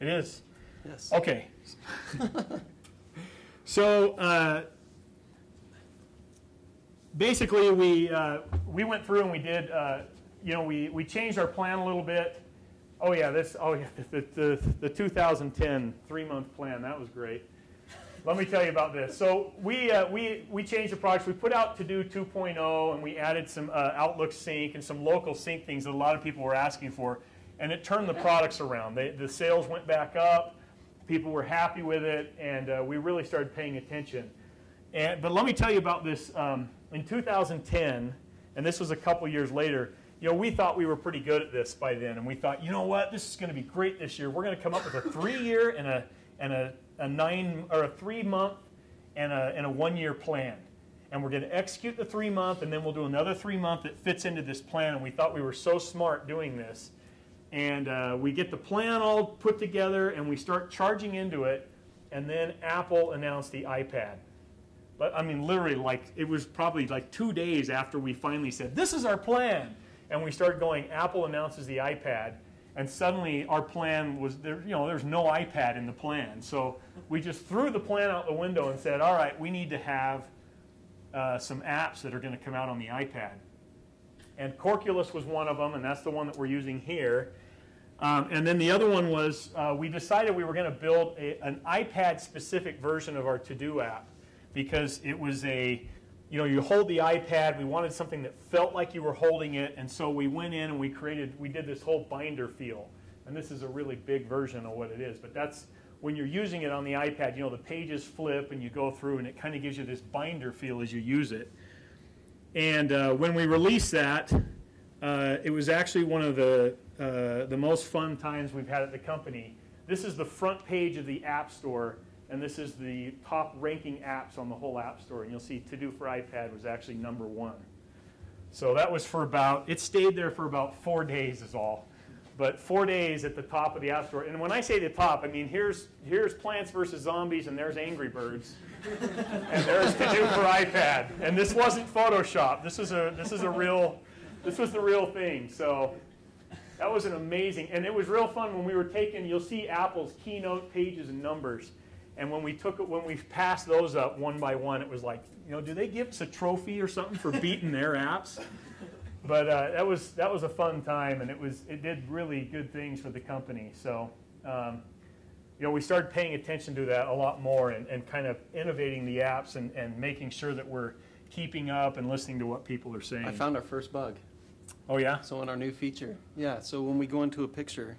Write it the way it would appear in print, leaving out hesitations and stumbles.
It is? Yes. Okay. So basically we went through and we did, we changed our plan a little bit. The 2010 3-month plan, that was great. Let me tell you about this. So we changed the products. We put out To-Do 2.0, and we added some Outlook Sync and some local sync things that a lot of people were asking for, and it turned the products around. The sales went back up. People were happy with it, and we really started paying attention. But let me tell you about this. In 2010, and this was a couple years later, we thought we were pretty good at this by then, and we thought, you know what, this is going to be great this year. We're going to come up with a 3-year and a 3-month and a 1-year plan, and we're going to execute the 3-month, and then we'll do another 3-month that fits into this plan. And we thought we were so smart doing this, and we get the plan all put together, and we start charging into it, and then Apple announced the iPad. But I mean, literally, it was probably 2 days after we finally said, this is our plan. And we started going, Apple announces the iPad, and suddenly our plan was, there's no iPad in the plan. So we just threw the plan out the window and said, all right, we need to have some apps that are going to come out on the iPad. And Corculus was one of them, and that's the one that we're using here. And then the other one was, we decided we were going to build an iPad-specific version of our To-Do app, because it was you hold the iPad, we wanted something that felt like you were holding it, and so we went in and we did this whole binder feel. And this is a really big version of what it is, but that's, when you're using it on the iPad, the pages flip and you go through, and it kind of gives you this binder feel as you use it. And when we released that, it was actually one of the most fun times we've had at the company. This is the front page of the App Store, and this is the top ranking apps on the whole App Store. And you'll see To-Do for iPad was actually #1. So that was it stayed there for about 4 days is all. But 4 days at the top of the App Store. And when I say the top, I mean here's Plants vs. Zombies, and there's Angry Birds. And there's To-Do for iPad. And this wasn't Photoshop. This was the real thing. So that was an amazing, and it was real fun when we were you'll see Apple's keynote pages and numbers. And when we passed those up one by one, it was like, do they give us a trophy or something for beating their apps? But that was a fun time, and it did really good things for the company. So, we started paying attention to that a lot more, and kind of innovating the apps and making sure that we're keeping up and listening to what people are saying. I found our first bug. Oh yeah? So in our new feature, yeah. So when we go into a picture,